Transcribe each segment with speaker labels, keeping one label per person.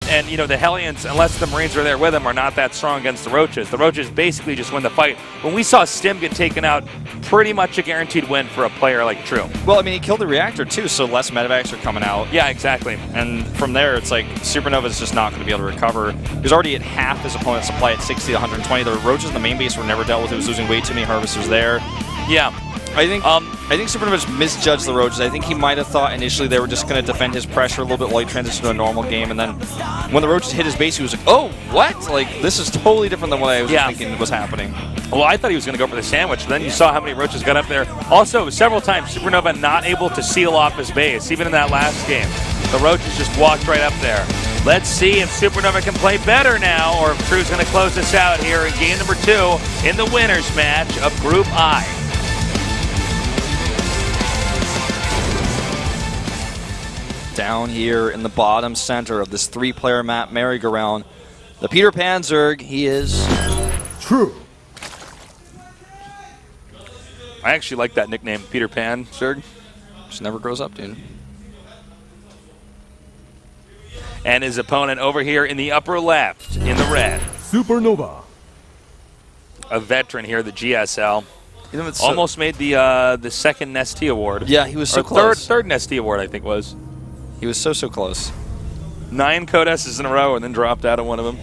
Speaker 1: And, you know, the Hellions, unless the Marines are there with them, are not that strong against the Roaches. The Roaches basically just win the fight. When we saw Stim get taken out, pretty much a guaranteed win for a player like True.
Speaker 2: Well, I mean, he killed the reactor, too, so less medevacs are coming out.
Speaker 1: Yeah, exactly.
Speaker 2: And from there, it's like SuperNova is just not going to be able to recover. He was already at half his opponent's supply at 60 to 120. The Roaches in the main base were never dealt with. He was losing way too many Harvesters there.
Speaker 1: Yeah.
Speaker 2: I think SuperNova just misjudged the Roaches. I think he might have thought initially they were just going to defend his pressure a little bit while he transitioned to a normal game, and then when the Roaches hit his base, he was like, oh, what? Like, this is totally different than what I was thinking was happening.
Speaker 1: Well, I thought he was going to go for the sandwich, but then you saw how many Roaches got up there. Also, several times, SuperNova not able to seal off his base, even in that last game. The Roaches just walked right up there. Let's see if SuperNova can play better now, or if True's going to close us out here in game number 2 in the winners match of Group I.
Speaker 2: Down here in the bottom center of this 3-player map merry-go-round, the Peter Pan Zerg, he is
Speaker 3: True.
Speaker 1: I actually like that nickname, Peter Pan Zerg.
Speaker 2: Just never grows up, dude.
Speaker 1: And his opponent over here in the upper left, in the red.
Speaker 3: SuperNova.
Speaker 1: A veteran here, the GSL.
Speaker 2: You know,
Speaker 1: Almost made the second Nesty Award.
Speaker 2: Yeah, he was so
Speaker 1: or
Speaker 2: close.
Speaker 1: Third Nesty Award, I think was.
Speaker 2: He was so close.
Speaker 1: 9 Code S's in a row and then dropped out of one of them.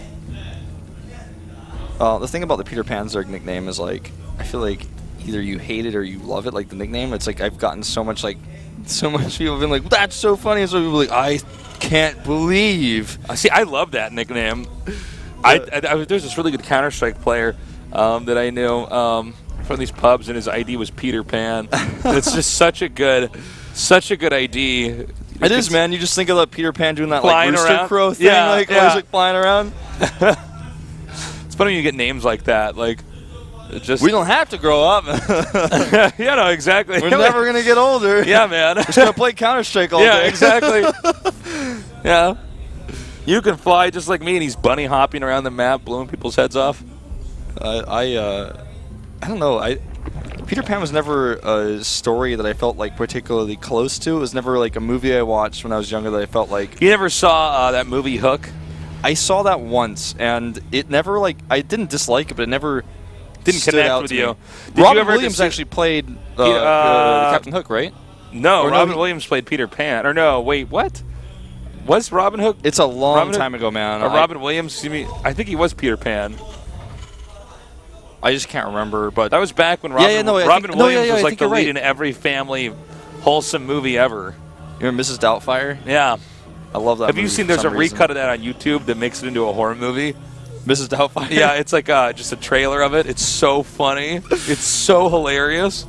Speaker 2: The thing about the Peter Pan Zerg nickname is, like, I feel like either you hate it or you love it, like the nickname. It's like I've gotten so much people have been like, that's so funny. And so people are like, I can't believe.
Speaker 1: See, I love that nickname. There's this really good Counter-Strike player that I knew from these pubs, and his ID was Peter Pan. It's just such a good ID.
Speaker 2: It is, man. You just think of that Peter Pan doing that like rooster
Speaker 1: around.
Speaker 2: crow thing, always like flying around.
Speaker 1: It's funny when you get names like that. Like, it just
Speaker 2: we don't have to grow up.
Speaker 1: Yeah, no, exactly.
Speaker 2: We're never gonna get older.
Speaker 1: Yeah, man.
Speaker 2: We're just gonna play Counter-Strike all day.
Speaker 1: Yeah, exactly. Yeah. You can fly just like me, and he's bunny hopping around the map, blowing people's heads off.
Speaker 2: I don't know. Peter Pan was never a story that I felt like particularly close to. It was never like a movie I watched when I was younger that I felt like.
Speaker 1: You never saw that movie Hook?
Speaker 2: I saw that once, and it never like I didn't dislike it, but it never
Speaker 1: didn't connect with you.
Speaker 2: Robin Williams actually played Captain Hook, right?
Speaker 1: No, Robin Williams played Peter Pan. Or no, wait, what? Was Robin Hook?
Speaker 2: It's a long time ago, man.
Speaker 1: Robin Williams? You mean? I think he was Peter Pan.
Speaker 2: I just can't remember, but
Speaker 1: that was back when Robin Williams was like the lead in every family wholesome movie ever.
Speaker 2: You remember Mrs. Doubtfire?
Speaker 1: Yeah.
Speaker 2: I love that
Speaker 1: Have
Speaker 2: movie
Speaker 1: you seen, there's a recut of that on YouTube that makes it into a horror movie?
Speaker 2: Mrs. Doubtfire?
Speaker 1: Yeah, it's like just a trailer of it. It's so funny. It's so hilarious.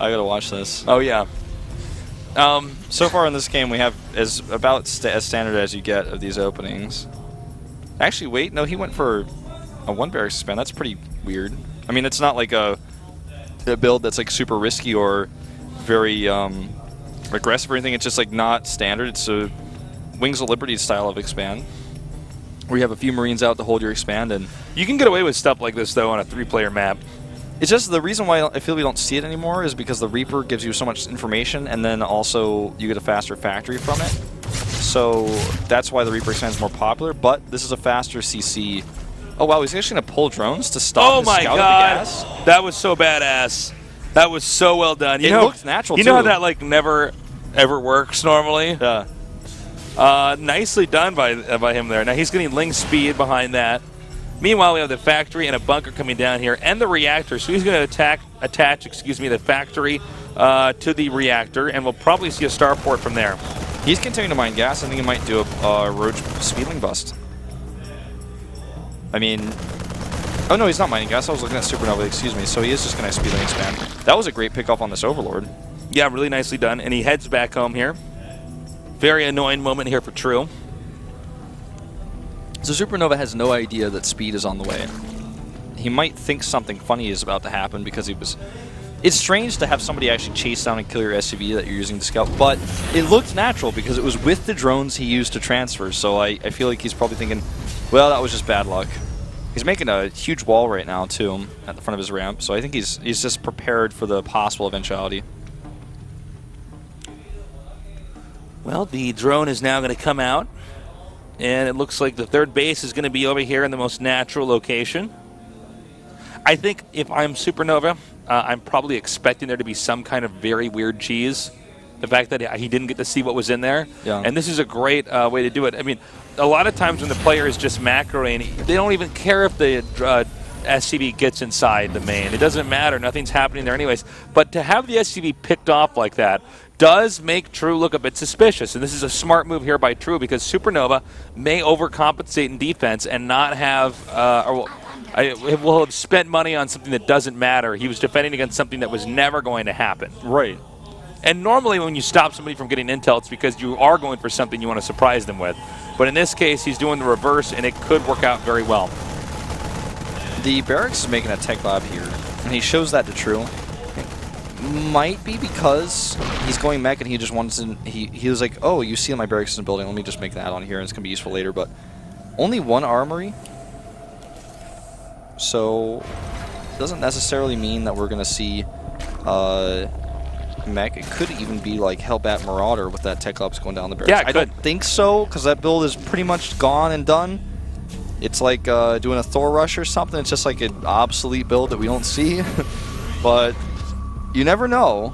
Speaker 2: I gotta watch this.
Speaker 1: Oh, yeah.
Speaker 2: So far in this game, we have about as standard as you get of these openings. Actually, wait, no, he went for a 1 barracks expand. That's pretty weird. I mean, it's not like a build that's like super risky or very aggressive or anything. It's just like not standard. It's a Wings of Liberty style of expand, where you have a few Marines out to hold your expand, and
Speaker 1: you can get away with stuff like this though on a 3-player map.
Speaker 2: It's just the reason why I feel we don't see it anymore is because the Reaper gives you so much information, and then also you get a faster factory from it. So that's why the Reaper expand is more popular. But this is a faster CC. Oh wow, he's actually gonna pull drones to stop.
Speaker 1: Oh my god, that was so badass. That was so well done.
Speaker 2: It looked natural.
Speaker 1: You know how that like never ever works normally.
Speaker 2: Yeah.
Speaker 1: Nicely done by him there. Now he's getting Ling speed behind that. Meanwhile, we have the factory and a bunker coming down here, and the reactor. So he's going to attach the factory to the reactor, and we'll probably see a starport from there.
Speaker 2: He's continuing to mine gas. I think he might do a Roach speedling bust. I mean, oh no, he's not mining gas. I was looking at SuperNova. Excuse me. So he is just going to speedling expand. That was a great pickoff on this Overlord.
Speaker 1: Yeah, really nicely done. And he heads back home here. Very annoying moment here for True.
Speaker 2: So SuperNova has no idea that speed is on the way. He might think something funny is about to happen because he was... It's strange to have somebody actually chase down and kill your SUV that you're using to scout, but it looked natural because it was with the drones he used to transfer, so I feel like he's probably thinking, well, that was just bad luck. He's making a huge wall right now, too, at the front of his ramp, so I think he's just prepared for the possible eventuality.
Speaker 1: Well, the drone is now going to come out And it looks like the third base is going to be over here in the most natural location. I think if I'm SuperNova, I'm probably expecting there to be some kind of very weird cheese. The fact that he didn't get to see what was in there.
Speaker 2: Yeah.
Speaker 1: And this is a great way to do it. I mean, a lot of times when the player is just macroing, they don't even care if the SCV gets inside the main. It doesn't matter. Nothing's happening there anyways. But to have the SCV picked off like that does make True look a bit suspicious. And this is a smart move here by True because SuperNova may overcompensate in defense and not have will have spent money on something that doesn't matter. He was defending against something that was never going to happen.
Speaker 2: Right.
Speaker 1: And normally when you stop somebody from getting intel, it's because you are going for something you want to surprise them with. But in this case, he's doing the reverse, and it could work out very well.
Speaker 2: The Barracks is making a tech lab here, and he shows that to True. Might be because he's going mech and he just wants to, he was like, oh, you see my Barracks in the building, let me just make that on here, and it's going to be useful later. But only one armory, so it doesn't necessarily mean that we're going to see mech. It could even be like Hellbat Marauder with that tech labs going down the barracks.
Speaker 1: Yeah,
Speaker 2: I don't think so, because that build is pretty much gone and done. It's like doing a Thor Rush or something. It's just like an obsolete build that we don't see. But you never know.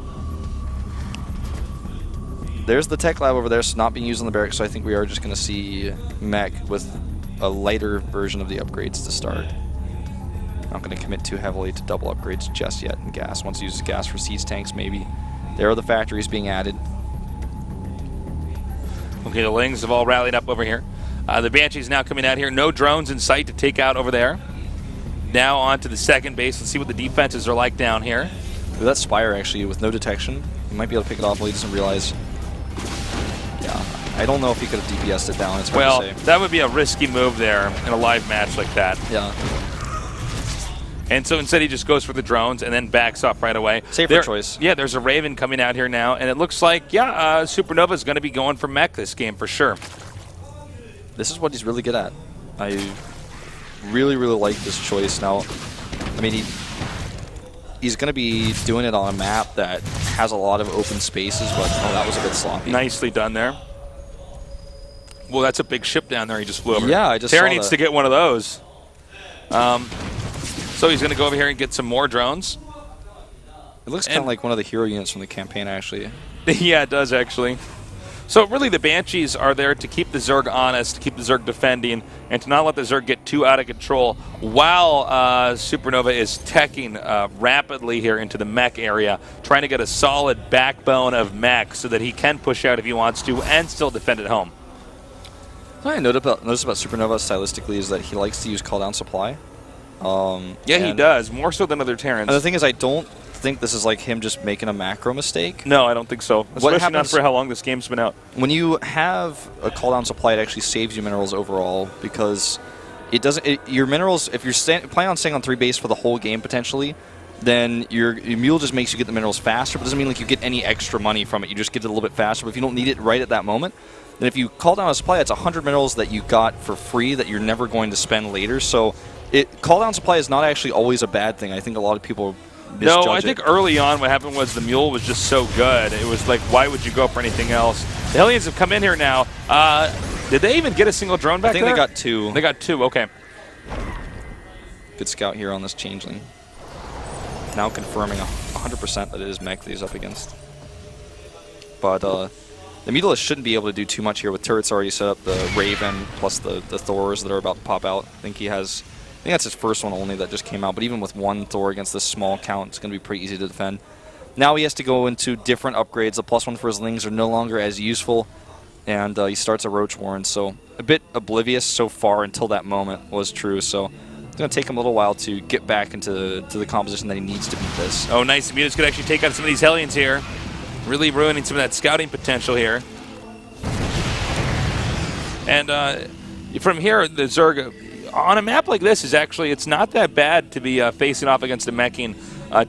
Speaker 2: There's the tech lab over there, so not being used on the barracks, so I think we are just going to see mech with a lighter version of the upgrades to start. Not going to commit too heavily to double upgrades just yet in gas. Once it uses gas for siege tanks, maybe. There are the factories being added.
Speaker 1: Okay, the Lings have all rallied up over here. The Banshee's now coming out here. No drones in sight to take out over there. Now on to the second base. Let's see what the defenses are like down here.
Speaker 2: With that Spire, actually, with no detection, he might be able to pick it off, but he doesn't realize. Yeah, I don't know if he could have DPS'd it down. It's hard to say.
Speaker 1: That would be a risky move there in a live match like that.
Speaker 2: Yeah.
Speaker 1: And so instead he just goes for the drones and then backs off right away.
Speaker 2: Safer choice.
Speaker 1: Yeah, there's a Raven coming out here now, and it looks like, yeah, SuperNova is going to be going for mech this game for sure.
Speaker 2: This is what he's really good at. I really, really like this choice. Now, I mean, he's going to be doing it on a map that has a lot of open spaces, but oh, that was a bit sloppy.
Speaker 1: Nicely done there. Well, that's a big ship down there he just flew over.
Speaker 2: Yeah, I just
Speaker 1: Terra
Speaker 2: saw
Speaker 1: needs
Speaker 2: that.
Speaker 1: to get one of those. So he's going to go over here and get some more drones.
Speaker 2: It looks kind of like one of the hero units from the campaign, actually.
Speaker 1: Yeah, it does, actually. So really the Banshees are there to keep the Zerg honest, to keep the Zerg defending, and to not let the Zerg get too out of control while SuperNova is teching rapidly here into the mech area, trying to get a solid backbone of mech so that he can push out if he wants to and still defend at home.
Speaker 2: What I noticed about SuperNova stylistically is that he likes to use call down supply.
Speaker 1: Yeah, he does, more so than other Terrans.
Speaker 2: And the thing is, I don't think this is like him just making a macro mistake.
Speaker 1: No, I don't think so. Especially not for how long this game's been out.
Speaker 2: When you have a call down supply, it actually saves you minerals overall because it doesn't. Your minerals, if you're planning on staying on 3 base for the whole game potentially, then your mule just makes you get the minerals faster, but doesn't mean like you get any extra money from it. You just get it a little bit faster. But if you don't need it right at that moment, then if you call down a supply, it's 100 minerals that you got for free that you're never going to spend later. So call down supply is not actually always a bad thing. I think a lot of people misjudge
Speaker 1: No, I think early on what happened was the mule was just so good. It was like, why would you go for anything else? The Hellions have come in here now. Did they even get a single drone back there?
Speaker 2: I think they got 2.
Speaker 1: They got 2, okay.
Speaker 2: Good scout here on this changeling. Now confirming 100% that it is mech that he's up against. But the Mutalisk shouldn't be able to do too much here with turrets already set up, the Raven plus the Thors that are about to pop out. I think that's his first one only that just came out, but even with 1 Thor against this small count, it's going to be pretty easy to defend. Now he has to go into different upgrades. The +1 for his Lings are no longer as useful, and he starts a Roach Warren, so a bit oblivious so far until that moment was true, so it's going to take him a little while to get back into the composition that he needs to beat this.
Speaker 1: Oh, nice. The Mutants could actually take out some of these Hellions here. Really ruining some of that scouting potential here. And from here, the Zerg, on a map like this, it's not that bad to be facing off against a meching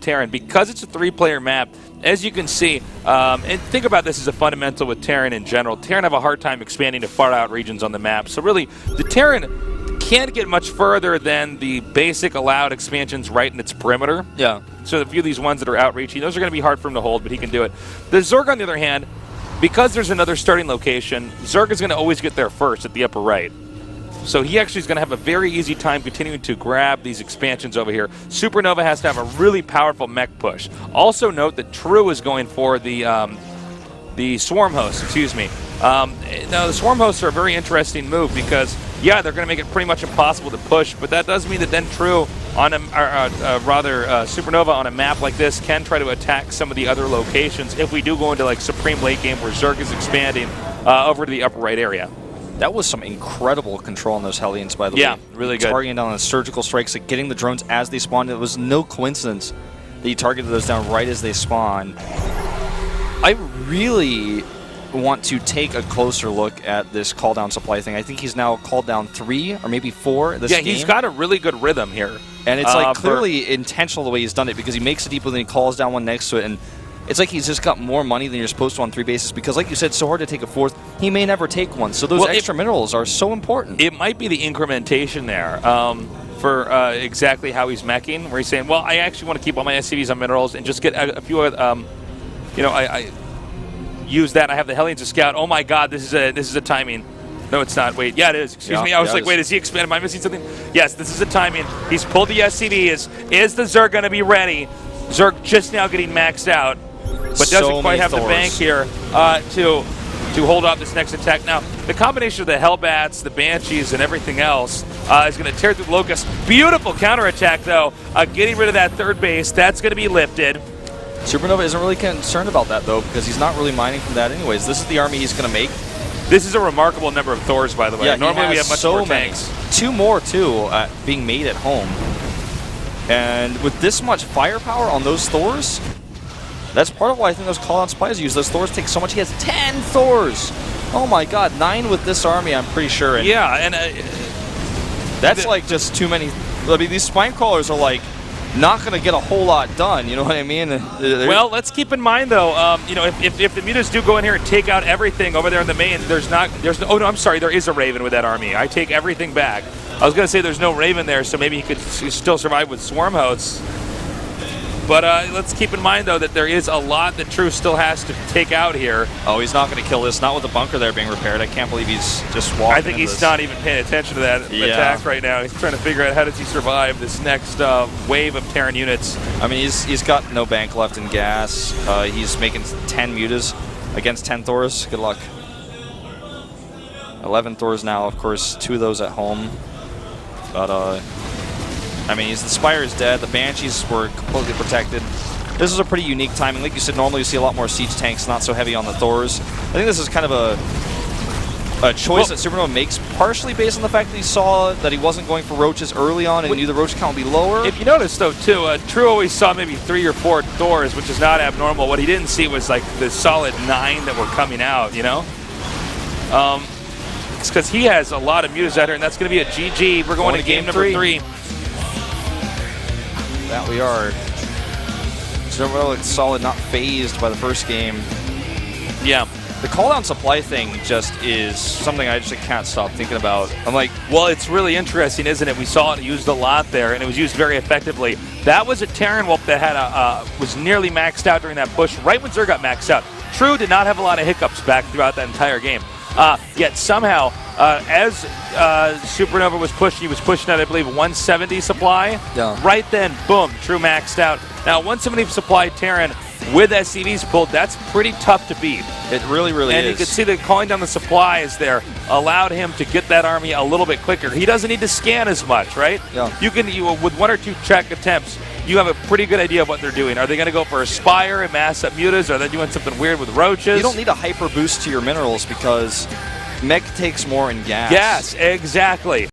Speaker 1: Terran. Because it's a 3-player map, as you can see, and think about this as a fundamental with Terran in general. Terran have a hard time expanding to far out regions on the map. So really, the Terran can't get much further than the basic allowed expansions right in its perimeter.
Speaker 2: Yeah.
Speaker 1: So a few of these ones that are outreaching, those are going to be hard for him to hold, but he can do it. The Zerg, on the other hand, because there's another starting location, Zerg is going to always get there first at the upper right. So he actually is going to have a very easy time continuing to grab these expansions over here. SuperNova has to have a really powerful mech push. Also note that True is going for the Swarm Host, excuse me. Now, the Swarm Hosts are a very interesting move because, yeah, they're going to make it pretty much impossible to push, but that does mean that then True, on SuperNova on a map like this can try to attack some of the other locations if we do go into like Supreme late game where Zerg is expanding over to the upper right area.
Speaker 2: That was some incredible control on those Hellions, by the way.
Speaker 1: Yeah, really good.
Speaker 2: Targeting down the surgical strikes, like getting the drones as they spawned. It was no coincidence that he targeted those down right as they spawn. I really want to take a closer look at this call down supply thing. I think he's now called down 3 or maybe 4 this game.
Speaker 1: Yeah, he's got a really good rhythm here.
Speaker 2: And it's like clearly intentional the way he's done it, because he makes a deep and then he calls down one next to it, and it's like he's just got more money than you're supposed to on 3 bases, because like you said, it's so hard to take a 4th. He may never take one, so those extra minerals are so important.
Speaker 1: It might be the incrementation there for exactly how he's meching, where he's saying, well, I actually want to keep all my SCVs on minerals and just get a few, I use that. I have the Hellions to scout. Oh my God, this is a timing. No, it's not. Wait, yeah, it is. Excuse me. I was like, wait, is he expanding? Am I missing something? Yes, this is the timing. He's pulled the SCV. Is the Zerg going to be ready? Zerg just now getting maxed out, but doesn't quite have the bank here to hold off this next attack. Now, the combination of the Hellbats, the Banshees, and everything else is going to tear through the Locust. Beautiful counterattack, though. Getting rid of that 3rd base. That's going to be lifted.
Speaker 2: SuperNova isn't really concerned about that, though, because he's not really mining from that anyways. This is the army he's going to make.
Speaker 1: This is a remarkable number of Thors, by the way.
Speaker 2: Yeah,
Speaker 1: normally we have much more tanks.
Speaker 2: 2 more, too, being made at home. And with this much firepower on those Thors, that's part of why I think those call-out supplies use. Those Thors take so much. He has 10 Thors. Oh my God, 9 with this army, I'm pretty sure. And
Speaker 1: yeah, and
Speaker 2: that's like just too many. I mean, these spine crawlers are like not going to get a whole lot done. You know what I mean?
Speaker 1: Well, let's keep in mind though, if the mutas do go in here and take out everything over there in the main, oh no, I'm sorry, there is a Raven with that army. I take everything back. I was going to say there's no Raven there, so maybe he could still survive with Swarm Hosts. But let's keep in mind, though, that there is a lot that True still has to take out here.
Speaker 2: Oh, he's not going to kill this. Not with the bunker there being repaired. I can't believe he's just walking.
Speaker 1: I think he's not even paying attention to that attack right now. He's trying to figure out how does he survive this next wave of Terran units.
Speaker 2: I mean, he's got no bank left in gas. He's making 10 mutas against 10 Thors. Good luck. 11 Thors now, of course, 2 of those at home. But, I mean, the Spire is dead. The Banshees were completely protected. This is a pretty unique timing. Like you said, normally you see a lot more siege tanks, not so heavy on the Thors. I think this is kind of a choice that SuperNova makes, partially based on the fact that he saw that he wasn't going for Roaches early on and knew the Roach count would be lower.
Speaker 1: If you notice, though, too, True always saw maybe 3 or 4 Thors, which is not abnormal. What he didn't see was, like, the solid 9 that were coming out, you know? It's because he has a lot of mutas out here, and that's going to be a GG. We're going to game number 3.
Speaker 2: That we are. SuperNova looks solid, not phased by the first game.
Speaker 1: Yeah.
Speaker 2: The call-down supply thing just is something I just can't stop thinking about. I'm like,
Speaker 1: well, it's really interesting, isn't it? We saw it used a lot there, and it was used very effectively. That was a Terran Wolf that had was nearly maxed out during that push, right when Zerg got maxed out. True did not have a lot of hiccups back throughout that entire game. Yet somehow, as SuperNova was pushing, he was pushing out, I believe, 170 supply.
Speaker 2: Yeah.
Speaker 1: Right then, boom, True maxed out. Now, 170 supply Terran with SCVs pulled, that's pretty tough to beat.
Speaker 2: It really, really is.
Speaker 1: And you can see that calling down the supplies there allowed him to get that army a little bit quicker. He doesn't need to scan as much, right?
Speaker 2: Yeah.
Speaker 1: With 1 or 2 check attempts, you have a pretty good idea of what they're doing. Are they going to go for a Spire and mass up mutas? Are they doing something weird with Roaches?
Speaker 2: You don't need a hyper boost to your minerals because mech takes more in gas.
Speaker 1: Yes, exactly.